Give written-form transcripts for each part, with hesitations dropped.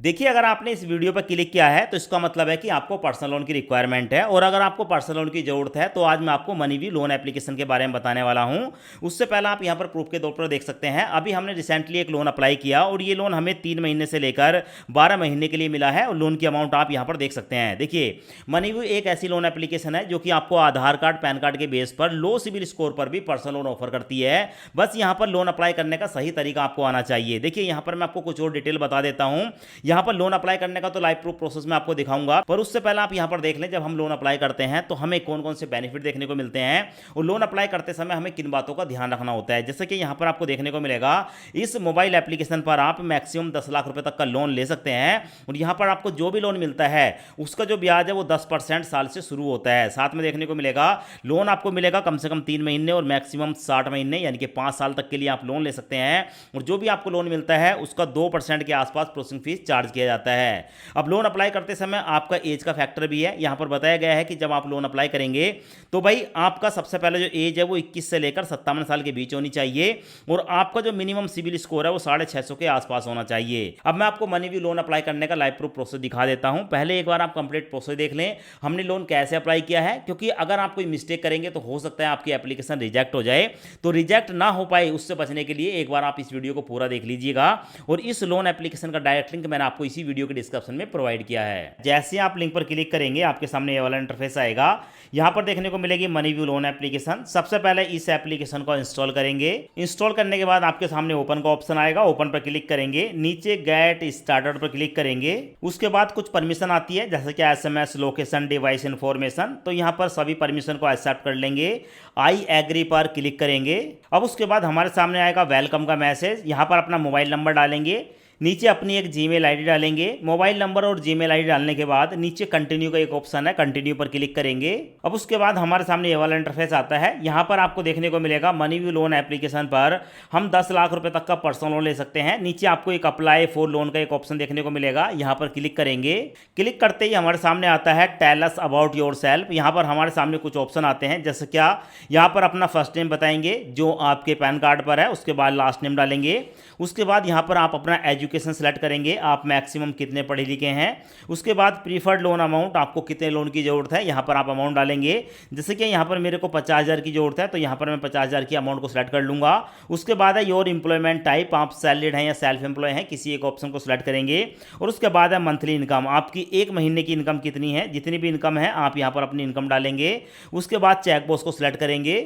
देखिए, अगर आपने इस वीडियो पर क्लिक किया है तो इसका मतलब है कि आपको पर्सनल लोन की रिक्वायरमेंट है, और अगर आपको पर्सनल लोन की ज़रूरत है तो आज मैं आपको मनीव्यू लोन एप्लीकेशन के बारे में बताने वाला हूं। उससे पहले आप यहां पर प्रूफ के तौर पर देख सकते हैं, अभी हमने रिसेंटली एक लोन अप्लाई किया और ये लोन हमें 3 महीने से लेकर 12 महीने के लिए मिला है, और लोन की अमाउंट आप यहाँ पर देख सकते हैं। देखिए, मनीव्यू एक ऐसी लोन एप्लीकेशन है जो कि आपको आधार कार्ड, पैन कार्ड के बेस पर लो सिविल स्कोर पर भी पर्सनल लोन ऑफर करती है। बस यहाँ पर लोन अप्लाई करने का सही तरीका आपको आना चाहिए। देखिए, यहाँ पर मैं आपको कुछ और डिटेल बता देता हूँ। यहाँ पर लोन अप्लाई करने का तो लाइव प्रूफ प्रोसेस में आपको दिखाऊंगा, पर उससे पहले आप यहाँ पर देख लें, जब हम लोन अप्लाई करते हैं तो हमें कौन कौन से बेनिफिट देखने को मिलते हैं, और लोन अप्लाई करते समय हमें किन बातों का ध्यान रखना होता है। जैसे कि यहाँ पर आपको देखने को मिलेगा, इस मोबाइल एप्लीकेशन पर आप मैक्सिमम 10 लाख रुपए तक का लोन ले सकते हैं, और यहाँ पर आपको जो भी लोन मिलता है उसका जो ब्याज है वो 10% साल से शुरू होता है। साथ में देखने को मिलेगा, लोन आपको मिलेगा कम से कम 3 महीने और मैक्सिमम 60 महीने, यानी कि 5 साल तक के लिए आप लोन ले सकते हैं, और जो भी आपको लोन मिलता है उसका 2% के आसपास प्रोसेसिंग फीस चार्ज किया जाता है। अब लोन अप्लाई करते समय आपका एज का फैक्टर भी है। यहां पर बताया गया है कि जब आप लोन अप्लाई करेंगे तो भाई आपका सबसे पहले जो एज है वो 21 से लेकर 57 साल के बीच होनी चाहिए, और आपका जो मिनिमम सिविल स्कोर है वो 650 के आसपास होना चाहिए। अब मैं आपको मनीव्यू लोन अप्लाई करने का लाइव प्रूफ प्रोसेस दिखा देता हूं। पहले एक बार आप कंप्लीट प्रोसेस देख लें, हमने लोन कैसे अप्लाई किया है, क्योंकि अगर आप कोई मिस्टेक करेंगे तो हो सकता है आपकी एप्लीकेशन रिजेक्ट हो जाए। तो रिजेक्ट ना हो पाए उससे बचने के लिए एक बार आप इस वीडियो को पूरा देख लीजिएगा, और इस लोन एप्लीकेशन का डायरेक्ट लिंक मैंने आपको इसी वीडियो के डिस्क्रिप्शन में प्रोवाइड किया है। जैसे आप लिंक पर क्लिक करेंगे आपके सामने ये वाला इंटरफेस आएगा। यहां पर देखने को मिलेगी मनीव्यू लोन एप्लीकेशन। सबसे पहले इस एप्लीकेशन को इंस्टॉल करेंगे। इंस्टॉल करने के बाद आपके सामने ओपन का ऑप्शन आएगा, ओपन पर क्लिक करेंगे, नीचे गेट स्टार्टेड पर क्लिक करेंगे। उसके बाद कुछ परमिशन आती है, जैसे कि एसएमएस, लोकेशन, डिवाइस इन्फॉर्मेशन, तो यहां पर सभी परमिशन को एक्सेप्ट कर लेंगे। आई एग्री पर क्लिक करेंगे। अब उसके बाद हमारे सामने आएगा वेलकम का मैसेज। यहां पर अपना मोबाइल नंबर डालेंगे, नीचे अपनी एक जीमेल आईडी डालेंगे। मोबाइल नंबर और जीमेल आईडी डालने के बाद नीचे कंटिन्यू का एक ऑप्शन है, कंटिन्यू पर क्लिक करेंगे। अब उसके बाद हमारे सामने ये वाला इंटरफेस आता है। यहाँ पर आपको देखने को मिलेगा मनीव्यू लोन एप्लीकेशन पर हम 10 लाख रुपए तक का पर्सनल लोन ले सकते हैं। नीचे आपको एक अप्लाई फॉर लोन का एक ऑप्शन देखने को मिलेगा, यहाँ पर क्लिक करेंगे। क्लिक करते ही हमारे सामने आता है tell us about yourself. यहाँ पर हमारे सामने कुछ ऑप्शन आते हैं, जैसे क्या यहाँ पर अपना फर्स्ट नेम बताएंगे जो आपके पैन कार्ड पर है, उसके बाद लास्ट नेम डालेंगे। उसके बाद यहाँ पर आप अपना एजुकेशन सेलेक्ट करेंगे, आप मैक्सिमम कितने पढ़े लिखे हैं। उसके बाद प्रीफर्ड लोन अमाउंट, आपको कितने लोन की ज़रूरत है, यहाँ पर आप अमाउंट डालेंगे। जैसे कि यहाँ पर मेरे को 50,000 की ज़रूरत है, तो यहाँ पर मैं 50,000 की अमाउंट को सिलेक्ट कर लूँगा। उसके बाद है योर एम्प्लॉयमेंट टाइप, आप सैलरीड हैं या सेल्फ एम्प्लॉय हैं, किसी एक ऑप्शन को सिलेक्ट करेंगे। और उसके बाद है मंथली इनकम, आपकी एक महीने की इनकम कितनी है, जितनी भी इनकम है आप यहाँ पर अपनी इनकम डालेंगे। उसके बाद चेक बॉक्स को सिलेक्ट करेंगे।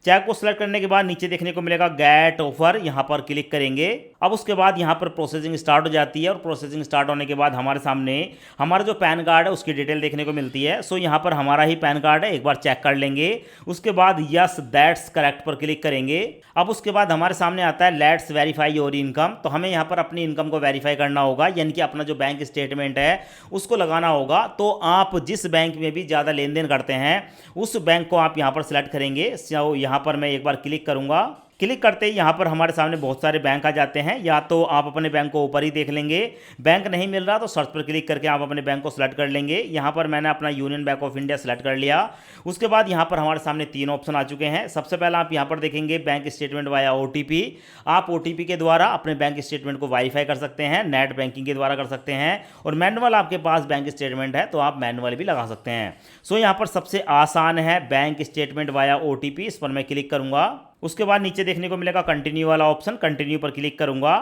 चेक को सिलेक्ट करने के बाद नीचे देखने को मिलेगा गेट ऑफर, यहां पर क्लिक करेंगे। अब उसके बाद यहां पर प्रोसेसिंग स्टार्ट हो जाती है, और प्रोसेसिंग स्टार्ट होने के बाद हमारे सामने हमारा जो पैन कार्ड है उसकी डिटेल देखने को मिलती है। सो यहां पर हमारा ही पैन कार्ड है, एक बार चेक कर लेंगे। उसके बाद यस दैट्स करेक्ट पर क्लिक करेंगे। अब उसके बाद हमारे सामने आता है लेट्स वेरीफाई योर इनकम, तो हमें यहाँ पर अपनी इनकम को वेरीफाई करना होगा, यानी कि अपना जो बैंक स्टेटमेंट है उसको लगाना होगा। तो आप जिस बैंक में भी ज़्यादा लेन देन करते हैं उस बैंक को आप यहाँ पर सिलेक्ट करेंगे। यहाँ पर मैं एक बार क्लिक करूंगा। क्लिक करते ही यहाँ पर हमारे सामने बहुत सारे बैंक आ जाते हैं, या तो आप अपने बैंक को ऊपर ही देख लेंगे, बैंक नहीं मिल रहा तो सर्च पर क्लिक करके आप अपने बैंक को सिलेक्ट कर लेंगे। यहाँ पर मैंने अपना union bank of India select कर लिया। उसके बाद यहाँ पर हमारे सामने 3 ऑप्शन आ चुके हैं। सबसे पहले आप यहाँ पर देखेंगे बैंक स्टेटमेंट वाया OTP। आप OTP के द्वारा अपने बैंक स्टेटमेंट को वेरीफाई कर सकते हैं, नेट बैंकिंग के द्वारा कर सकते हैं, और मैनुअल आपके पास बैंक स्टेटमेंट है तो आप मैनुअल भी लगा सकते हैं। सो यहाँ पर सबसे आसान है बैंक स्टेटमेंट वाया OTP, इस पर मैं क्लिक करूँगा। उसके बाद नीचे देखने को मिलेगा कंटिन्यू वाला ऑप्शन, कंटिन्यू पर क्लिक करूंगा।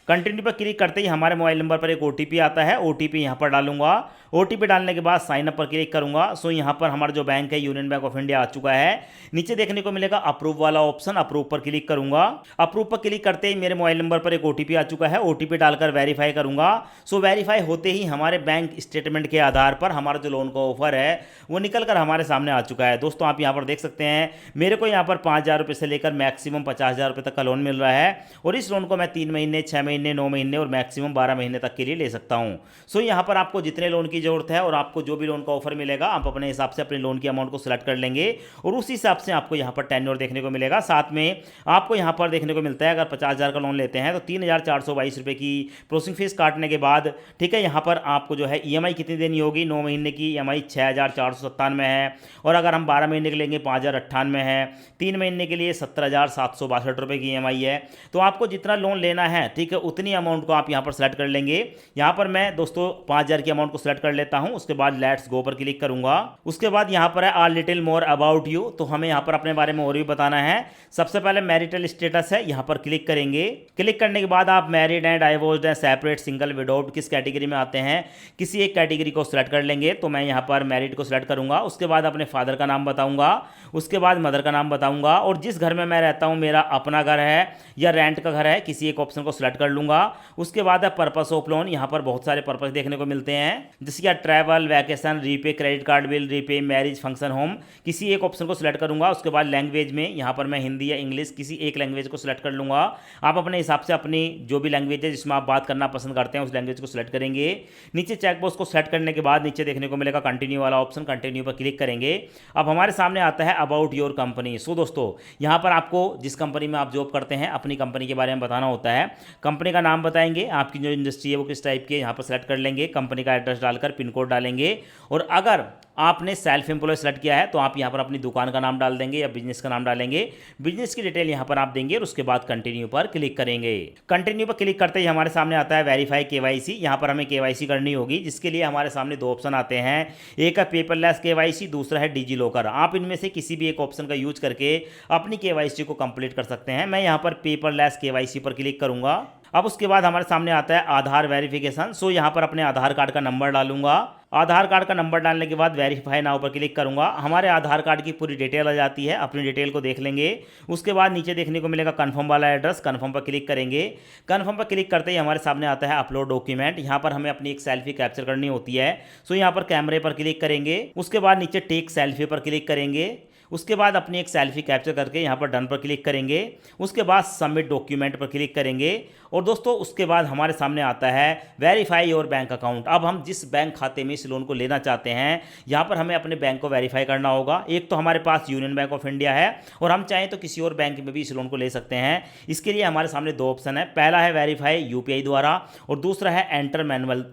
कंटिन्यू पर क्लिक करते ही हमारे मोबाइल नंबर पर एक OTP आता है, OTP यहाँ पर डालूंगा। OTP डालने के बाद साइन अप पर क्लिक करूंगा। सो यहाँ पर हमारा जो बैंक है यूनियन बैंक ऑफ इंडिया आ चुका है। नीचे देखने को मिलेगा अप्रूव वाला ऑप्शन, अप्रूव पर क्लिक करूंगा। अप्रूव पर क्लिक करते ही मेरे मोबाइल नंबर पर एक OTP आ चुका है, OTP डालकर वेरीफाई करूंगा। सो वेरीफाई होते ही हमारे बैंक स्टेटमेंट के आधार पर हमारा जो लोन का ऑफर है वो निकल कर हमारे सामने आ चुका है। दोस्तों आप यहाँ पर देख सकते हैं, मेरे को यहाँ पर 5,000 रुपये से लेकर मैक्सिमम 50,000 रुपये तक का लोन मिल रहा है, और इस लोन को मैं 3 महीने, 6 महीने, 9 महीने और मैक्सिमम 12 महीने तक के लिए ले सकता हूँ। सो यहाँ पर आपको जितने लोन की की ज़रूरत है और आपको जो भी लोन का ऑफर मिलेगा आप अपने हिसाब से अपने लोन की अमाउंट को सिलेक्ट कर लेंगे और उस हिसाब से आपको यहाँ पर टेन्योर देखने को मिलेगा। साथ में आपको यहाँ पर देखने को मिलता है अगर 50,000 का लोन लेते हैं तो 3,422 रुपये की प्रोसेसिंग फीस काटने के बाद, ठीक है, यहाँ पर आपको जो है ईएमआई कितनी देनी होगी, 9 महीने की ईएमआई 6,497 है और अगर हम 12 महीने के लेंगे 5,098 है, 3 महीने के लिए 17,762 रुपये की ईएमआई है। तो आपको जितना लोन लेना है, ठीक है, उतनी अमाउंट को आप यहाँ पर सेलेक्ट कर लेंगे। यहाँ पर मैं दोस्तों 5,000 की अमाउंट को सेलेक्ट कर लेता हूँ, उसके बाद लेट्स गो पर क्लिक करूंगा। उसके बाद यहाँ पर है are little more about you, तो हमें यहाँ पर अपने बारे में और भी बताना है। सबसे पहले मैरिटल स्टेटस है, यहाँ पर क्लिक करेंगे। क्लिक करने के बाद आप मैरिड एंड डाइवोर्स्ड हैं, सेपरेट, सिंगल, विडोव्ड, किस कैटेगरी में आते हैं, किसी एक कैटेगरी को सिलेक्ट कर लेंगे। तो मैं यहाँ पर मैरिड को सिलेक्ट करूंगा। उसके बाद अपने फादर का नाम बताऊंगा, उसके बाद मदर का नाम बताऊंगा और जिस घर में मैं रहता हूँ मेरा अपना घर है या रेंट का घर है, किसी एक ऑप्शन को सिलेक्ट कर लूंगा। उसके बाद है पर्पस ऑफ लोन, यहाँ पर बहुत सारे पर्पस देखने को मिलते हैं जैसे कि travel, vacation, repay credit card bill, repay marriage, function, home, किसी एक ऑप्शन को सिलेक्ट करूंगा। उसके बाद लैंग्वेज में यहाँ पर मैं हिंदी या इंग्लिश किसी एक लैंग्वेज को सिलेक्ट कर लूंगा। आप अपने हिसाब से अपनी जो भी लैंग्वेज है जिसमें आप बात करना पसंद करते हैं उस लैंग्वेज को सिलेक्ट करेंगे। नीचे चेकबॉक्स को सेलेक्ट करने के बाद नीचे देखने को मिलेगा कंटिन्यू वाला ऑप्शन, कंटिन्यू पर क्लिक करेंगे। अब हमारे सामने आता है अबाउट योर कंपनी। सो दोस्तों यहाँ पर आपको जिस कंपनी में आप जॉब करते हैं अपनी कंपनी के बारे में बताना होता है। कंपनी का नाम बताएंगे, आपकी जो इंडस्ट्री है वो किस टाइप की है यहाँ पर सेलेक्ट कर लेंगे, कंपनी का एड्रेस डालकर पिन कोड डालेंगे और अगर आपने सेल्फ एम्प्लॉय सेलेक्ट किया है तो आप यहाँ पर अपनी दुकान का नाम डाल देंगे या बिजनेस का नाम डालेंगे, बिजनेस की डिटेल यहाँ पर आप देंगे और उसके बाद कंटिन्यू पर क्लिक करेंगे। कंटिन्यू पर क्लिक करते ही हमारे सामने आता है वेरीफाई केवाईसी। यहाँ पर हमें केवाईसी करनी होगी जिसके लिए हमारे सामने दो ऑप्शन आते हैं, एक है पेपरलेस केवाईसी, दूसरा है डिजी लॉकर। आप इनमें से किसी भी एक ऑप्शन का यूज करके अपनी केवाईसी को कंप्लीट कर सकते हैं। मैं यहाँ पर पेपरलेस केवाईसी पर क्लिक करूंगा। अब उसके बाद हमारे सामने आता है आधार वेरिफिकेशन। सो यहाँ पर अपने आधार कार्ड का नंबर डालूंगा। आधार कार्ड का नंबर डालने के बाद वेरीफाई नाउ पर क्लिक करूंगा। हमारे आधार कार्ड की पूरी डिटेल आ जाती है, अपनी डिटेल को देख लेंगे। उसके बाद नीचे देखने को मिलेगा कन्फर्म वाला एड्रेस, कन्फर्म पर क्लिक करेंगे। कन्फर्म पर क्लिक करते ही हमारे सामने आता है अपलोड डॉक्यूमेंट। यहाँ पर हमें अपनी एक सेल्फी कैप्चर करनी होती है। सो यहाँ पर कैमरे पर क्लिक करेंगे। उसके बाद नीचे टेक सेल्फी पर क्लिक करेंगे। उसके बाद अपनी एक सेल्फी कैप्चर करके यहाँ पर डन पर क्लिक करेंगे। उसके बाद सबमिट डॉक्यूमेंट पर क्लिक करेंगे और दोस्तों उसके बाद हमारे सामने आता है वेरीफाई योर बैंक अकाउंट। अब हम जिस बैंक खाते में इस लोन को लेना चाहते हैं यहाँ पर हमें अपने बैंक को वेरीफाई करना होगा। एक तो हमारे पास यूनियन बैंक ऑफ इंडिया है और हम चाहें तो किसी और बैंक में भी इस लोन को ले सकते हैं। इसके लिए हमारे सामने दो ऑप्शन है, पहला है वेरीफाई यूपीआई द्वारा और दूसरा है एंटर मैनुअल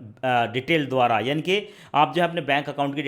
डिटेल द्वारा, यानी कि आप जो है अपने बैंक अकाउंट की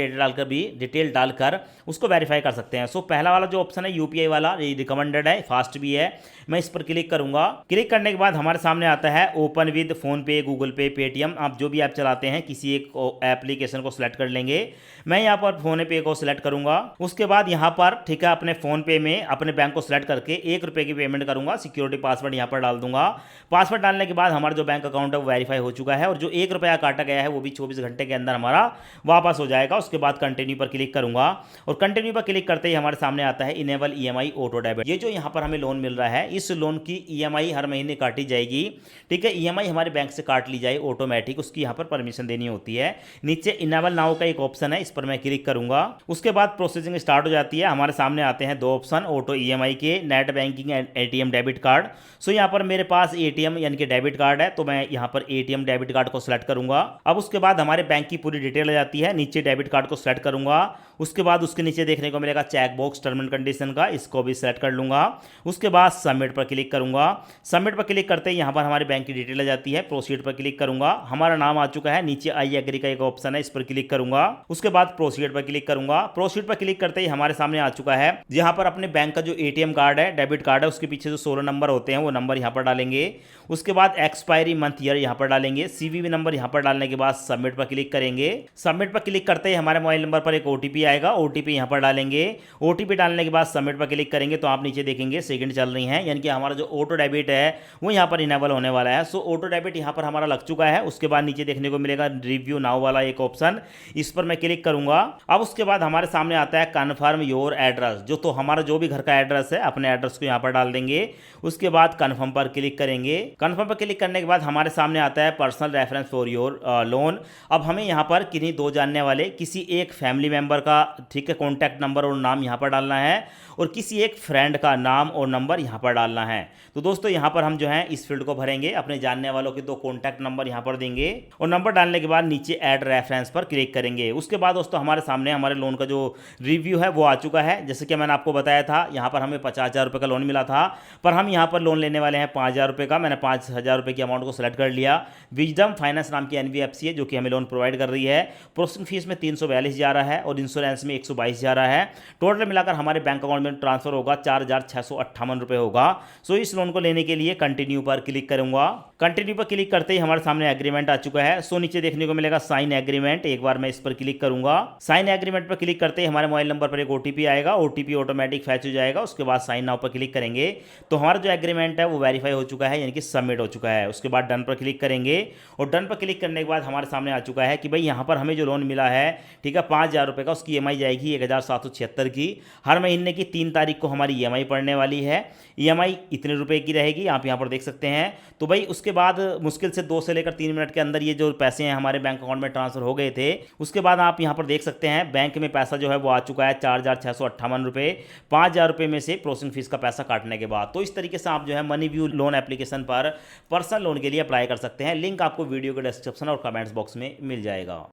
डिटेल डालकर उसको वेरीफाई कर सकते हैं। सो पहला वाला जो ऑप्शन है यूपीआई वाला, ये रिकमेंडेड है, फास्ट भी है। मैं इस पर क्लिक करूंगा। क्लिक करने के बाद हमारे सामने आता है ओपन विद फोन पे, गूगल पे, पेटीएम। आप जो भी ऐप चलाते हैं किसी एक एप्लीकेशन को सिलेक्ट कर लेंगे। मैं यहाँ पर फोन पे को सिलेक्ट करूंगा। उसके बाद यहाँ पर ठीक है अपने फोन पे में अपने बैंक को सिलेक्ट करके 1 रुपये की पेमेंट करूंगा। सिक्योरिटी पासवर्ड यहाँ पर डाल दूंगा। पासवर्ड डालने के बाद हमारा जो बैंक अकाउंट है वो वेरीफाई हो चुका है और जो 1 रुपया काटा गया है वो भी 24 घंटे के अंदर हमारा वापस हो जाएगा। उसके बाद कंटिन्यू पर क्लिक करूंगा और कंटिन्यू पर क्लिक करते ही हमारे सामने आता है इनेबल ईएमआई ऑटो डेबिट। ये जो यहाँ पर हमें लोन मिल रहा है इस लोन की ईएमआई हर महीने काटी जाएगी। ठीक है, ईएमआई हमारे बैंक से काट ली जाए ऑटोमेटिक, उसकी यहाँ पर परमिशन देनी होती है। नीचे इनेबल नाउ का एक ऑप्शन है, इस पर मैं क्लिक करूंगा। उसके बाद प्रोसेसिंग स्टार्ट हो जाती है। हमारे सामने आते हैं दो ऑप्शन, ऑटो ईएमआई के, net banking and ATM debit card. So यहाँ पर मेरे पास एटीएम यानी कि डेबिट कार्ड है तो मैं यहाँ पर एटीएम डेबिट कार्ड को सिलेक्ट करूंगा। अब उसके बाद हमारे बैंक की पूरी डिटेल आ जाती है। नीचे डेबिट कार्ड को सिलेक्ट करूंगा। उसके बाद उसके नीचे देखने को मिलेगा check box term and condition का, इसको भी सेलेक्ट कर लूंगा। उसके बाद सबमिट पर क्लिक करूंगा। सबमिट पर क्लिक करते ही यहाँ पर हमारे बैंक की डिटेल आ जाती है। प्रोसीड पर क्लिक करूंगा। हमारा नाम आ चुका है। नीचे आई एग्री का एक ऑप्शन है, इस पर क्लिक करूंगा। उसके बाद प्रोसीड पर क्लिक करूंगा। प्रोसीड पर क्लिक करते ही हमारे सामने आ चुका है यहाँ पर अपने बैंक का जो एटीएम कार्ड है, डेबिट कार्ड है, उसके पीछे जो 16 नंबर होते हैं वो नंबर यहाँ पर डालेंगे। उसके बाद एक्सपायरी मंथ ईयर यहाँ पर डालेंगे। सीवीवी नंबर यहाँ पर डालने के बाद सबमिट पर क्लिक करेंगे। सबमिट पर क्लिक करते ही हमारे मोबाइल नंबर पर एक ओटीपी आएगा, ओटीपी यहाँ पर डालेंगे। ओटीपी डालने के बाद सबमिट पर क्लिक करेंगे तो आप नीचे देखेंगे सेकंड चल रही हैं, यानी कि हमारा जो ऑटो डेबिट है वो यहाँ पर इनेबल होने वाला है। सो ऑटो डेबिट यहाँ पर हमारा लग चुका है। उसके बाद नीचे देखने को मिलेगा रिव्यू नाउ वाला एक ऑप्शन, इस पर मैं क्लिक करूंगा। अब उसके बाद हमारे सामने आता है कन्फर्म योर एड्रेस, जो तो हमारा जो भी घर का एड्रेस है अपने एड्रेस को यहाँ पर डाल देंगे। उसके बाद कन्फर्म पर क्लिक करेंगे। कन्फर्म पर क्लिक करने के बाद हमारे सामने आता है personal reference for your loan. अब हमें यहाँ पर किन्हीं दो जानने वाले किसी एक फैमिली मेंबर का ठीक है कॉन्टैक्ट नंबर और नाम यहाँ पर डालना है और किसी एक फ्रेंड का नाम और नंबर यहाँ पर डालना है। तो दोस्तों यहाँ पर हम जो है इस फील्ड को भरेंगे, अपने जानने वालों के 2 कॉन्टैक्ट नंबर यहाँ पर देंगे और नंबर डालने के बाद नीचे ऐड रेफरेंस पर क्लिक करेंगे। उसके बाद दोस्तों हमारे सामने हमारे लोन का जो रिव्यू है वो आ चुका है। जैसे कि मैंने आपको बताया था, यहाँ पर हमें 50,000 रुपये का लोन मिला था, पर हम यहाँ पर लोन लेने वाले हैं 5,000 रुपये का। मैंने 5,000 रुपये की अमाउंट को सेलेक्ट कर लिया। विजडम फाइनेंस नाम की NBFC है जो कि हमें लोन प्रोवाइड कर रही है। प्रोसेसिंग फीस में 342 जा रहा है और इंश्योरेंस में 122 जा रहा है। टोटल मिलाकर हमारे बैंक अकाउंट में ट्रांसफर होगा 4,658 रुपये होगा। सो इस लोन को लेने के लिए कंटिन्यू पर क्लिक करूंगा। कंटिन्यू पर क्लिक करते ही हमारे सामने एग्रीमेंट आ चुका है। सो नीचे देखने को मिलेगा साइन एग्रीमेंट। एक बार मैं इस पर क्लिक करूंगा। साइन एग्रीमेंट पर क्लिक करते ही हमारे मोबाइल नंबर पर एक OTP आएगा। OTP ऑटोमेटिक फैच हो जाएगा। उसके बाद साइन नाउ पर क्लिक करेंगे तो हमारा जो एग्रीमेंट है वो वेरीफाई हो चुका है, यानी कि सबमिट हो चुका है। उसके बाद डन पर क्लिक करेंगे और डन पर क्लिक करने के बाद हमारे सामने आ चुका है कि भाई यहाँ पर हमें जो लोन मिला है, ठीक है, 5,000 रुपये का, उसकी EMI जाएगी 1,776 की। हर महीने की 3 तारीख को हमारी EMI पड़ने वाली है। EMI इतने रुपए की रहेगी, आप यहाँ पर देख सकते हैं। तो भाई उसके बाद मुश्किल से 2 से लेकर 3 मिनट के अंदर ये जो पैसे हैं हमारे बैंक अकाउंट में ट्रांसफर हो गए थे। उसके बाद आप यहाँ पर देख सकते हैं बैंक में पैसा जो है वो आ चुका है 4,658 रुपये, 5,000 रुपये में से प्रोसेसिंग फीस का पैसा काटने के बाद। तो इस तरीके से आप जो है मनीव्यू लोन एप्लीकेशन पर पर्सनल लोन के लिए अप्लाई कर सकते हैं। लिंक आपको वीडियो के डिस्क्रिप्शन और कमेंट्स बॉक्स में मिल जाएगा।